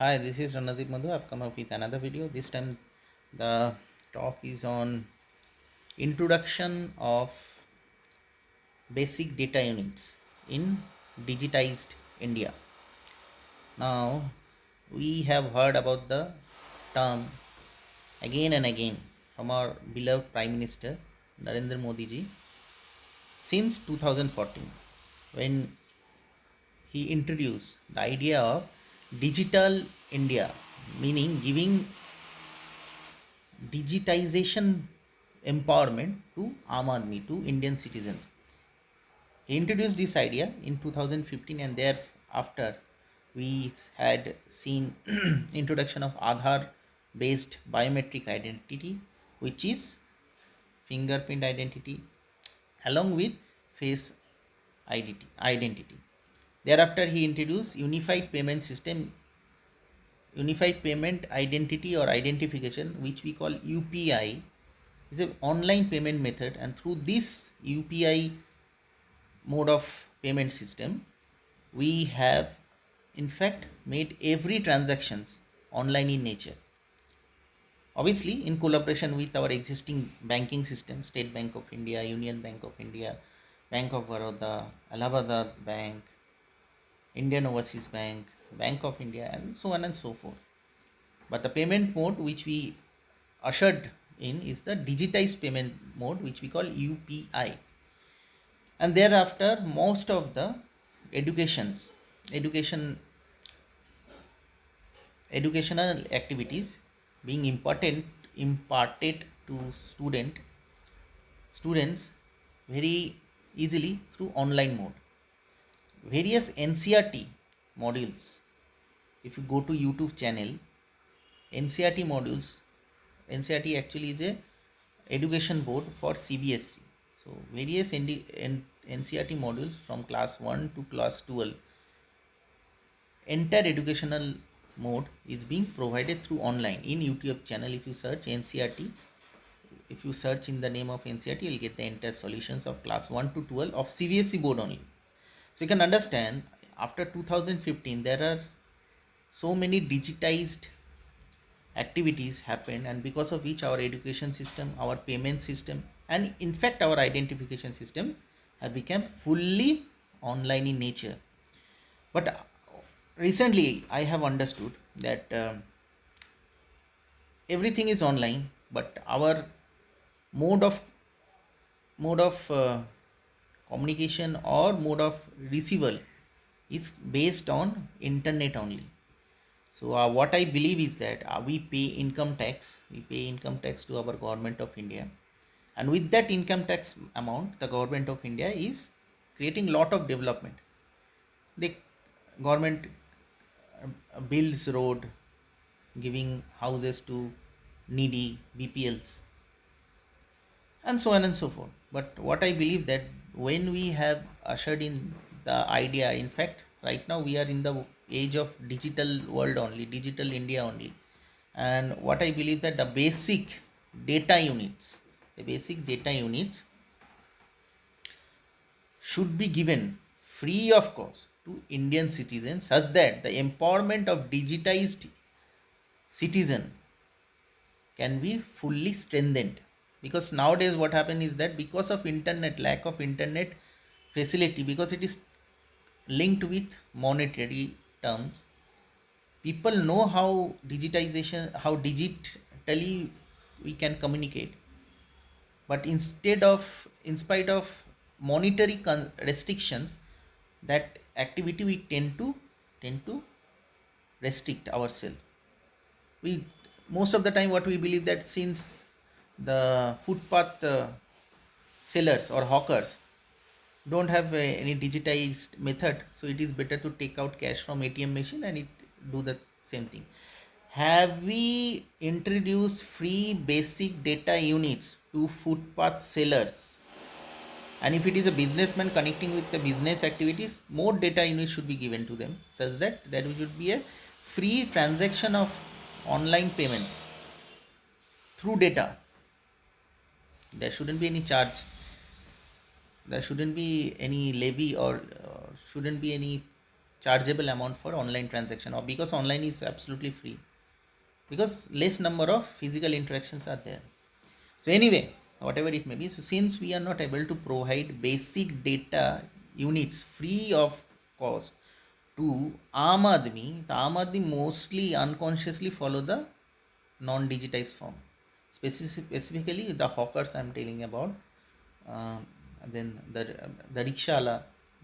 Hi, this is Ranadeep Madhu. I've come up with another video. This time the talk is on introduction of basic data units in digitized India. Now we have heard about the term again and again from our beloved Prime Minister Narendra Modi ji since 2014 when he introduced the idea of digital India, meaning giving digitization empowerment to Aam Aadmi, to Indian citizens. He introduced this idea in 2015, and thereafter we had seen introduction of Aadhaar based biometric identity, which is fingerprint identity along with face identity. Thereafter, he introduced unified payment identity or identification, which we call UPI, is an online payment method, and through this UPI mode of payment system, we have in fact made every transactions online in nature. Obviously, in collaboration with our existing banking system, State Bank of India, Union Bank of India, Bank of Baroda, Allahabad Bank, Indian Overseas Bank, Bank of India, and so on and so forth. But the payment mode which we ushered in is the digitized payment mode, which we call UPI. And thereafter, most of the educations, education, educational activities being imparted to students very easily through online mode. Various NCRT modules. If you go to YouTube channel, NCRT modules, NCRT actually is a education board for CBSE. So various NCRT modules from class 1 to class 12, entire educational mode is being provided through online in YouTube channel. If you search NCRT, if you search in the name of NCRT, you'll get the entire solutions of class 1 to 12 of CBSE board only. So you can understand, after 2015 there are so many digitized activities happened, and because of which our education system, our payment system, and in fact our identification system have become fully online in nature. But recently I have understood that everything is online, but our mode of communication or mode of receival is based on internet only. So what I believe is that we pay income tax. We pay income tax to our government of India, and with that income tax amount, the government of India is creating lot of development. The government builds road, giving houses to needy BPLs, and so on and so forth. But what I believe that when we have ushered in the idea, in fact, right now we are in the age of digital world only, digital India only, and what I believe that data units, the basic data units should be given free of cost to Indian citizens, such that the empowerment of digitized citizen can be fully strengthened. Because nowadays what happen is that because of internet, lack of internet facility, because it is linked with monetary terms, people know how digitally we can communicate, but in spite of monetary restrictions, that activity we tend to restrict ourselves. We Most of the time what we believe that since the footpath sellers or hawkers don't have any digitized method, so it is better to take out cash from ATM machine and it do the same thing. Have we introduced free basic data units to footpath sellers? And if it is a businessman connecting with the business activities, more data units should be given to them, such that there should be a free transaction of online payments through data. There shouldn't be any charge, there shouldn't be any levy, or shouldn't be any chargeable amount for online transaction, or because online is absolutely free, because less number of physical interactions are there. So anyway, whatever it may be, so since we are not able to provide basic data units free of cost to Aam Aadmi, the Aam Aadmi mostly unconsciously follow the non-digitized form. Specifically, the hawkers I am telling about, um, then the rickshaw,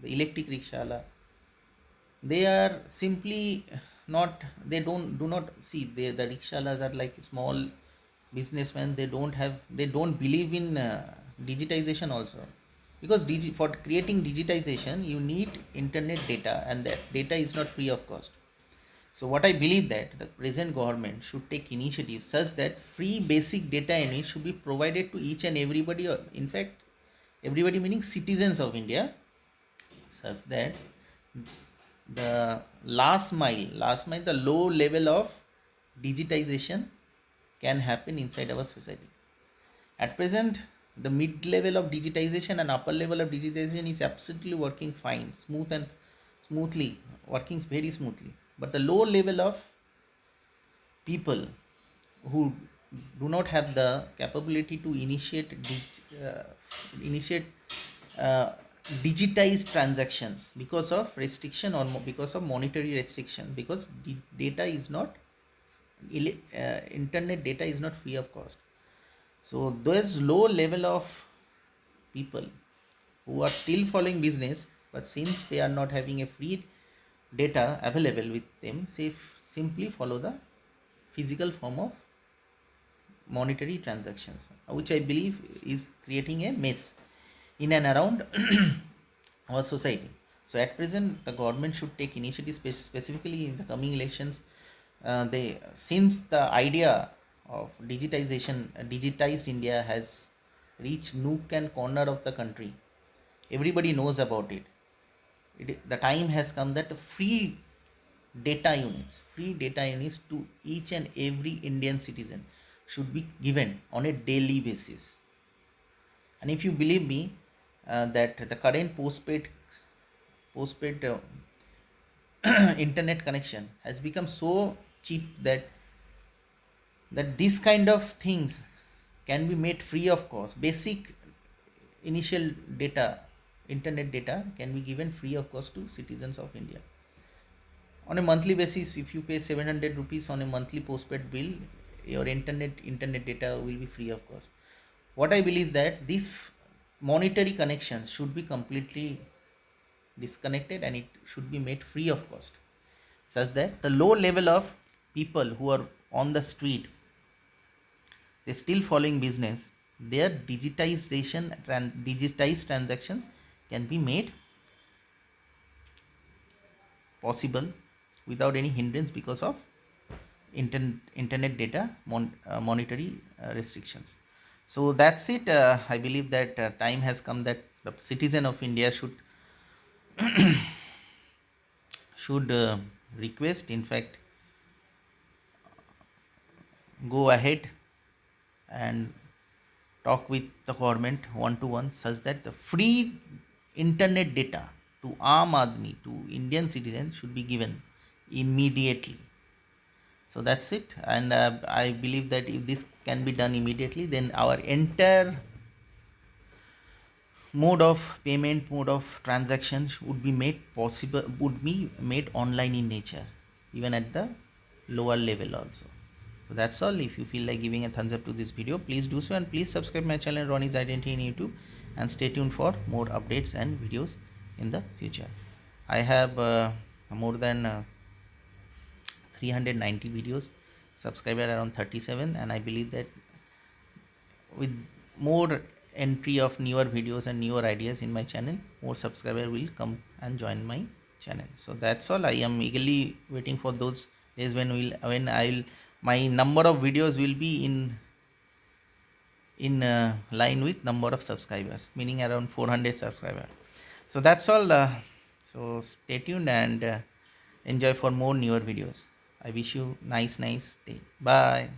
the electric rickshaw, they are simply not, they don't do not see, the rickshaws are like small businessmen. They don't believe in digitization also, because for creating digitization you need internet data, and that data is not free of cost. So what I believe, that the present government should take initiatives such that free basic data units should be provided to each and everybody, or in fact everybody meaning citizens of India, such that the last mile, the low level of digitization can happen inside our society. At present, the mid level of digitization and upper level of digitization is absolutely working fine, smoothly, working very smoothly. But the low level of people who do not have the capability to initiate uh, digitized transactions because of restriction, or because of monetary restriction, because data is not internet data is not free of cost. So those low level of people who are still following business, but since they are not having a free data available with them, say simply follow the physical form of monetary transactions, which I believe is creating a mess in and around our society. So at present, the government should take initiative, specifically in the coming elections. They Since the idea of digitized India has reached nook and corner of the country, everybody knows about it. The time has come that the free data units to each and every Indian citizen should be given on a daily basis. And if you believe me, that the current postpaid internet connection has become so cheap that this kind of things can be made free of cost. Basic initial data, internet data, can be given free of cost to citizens of India on a monthly basis. If you pay 700 rupees on a monthly postpaid bill, your internet data will be free of cost. What I believe, that these monetary connections should be completely disconnected, and it should be made free of cost, such that the low level of people who are on the street, they still following business, their digitized transactions can be made possible without any hindrance because of internet data monetary restrictions. So that's it. I believe that time has come that the citizen of India should request, in fact go ahead and talk with the government one to one, such that the free internet data to Aam Aadmi, to Indian citizens, should be given immediately. So that's it. And I believe that if this can be done immediately, then our entire mode of transactions would be made online in nature, even at the lower level also. So that's all. If you feel like giving a thumbs up to this video, please do so, and please subscribe my channel Ronnie's Identity in YouTube, and stay tuned for more updates and videos in the future. I have more than 390 videos, subscriber around 37, and I believe that with more entry of newer videos and newer ideas in my channel, more subscriber will come and join my channel. So that's all. I am eagerly waiting for those days when I'll my number of videos will be in line with number of subscribers, meaning around 400 subscribers. So that's all. So stay tuned and enjoy for more newer videos. I wish you nice day. Bye.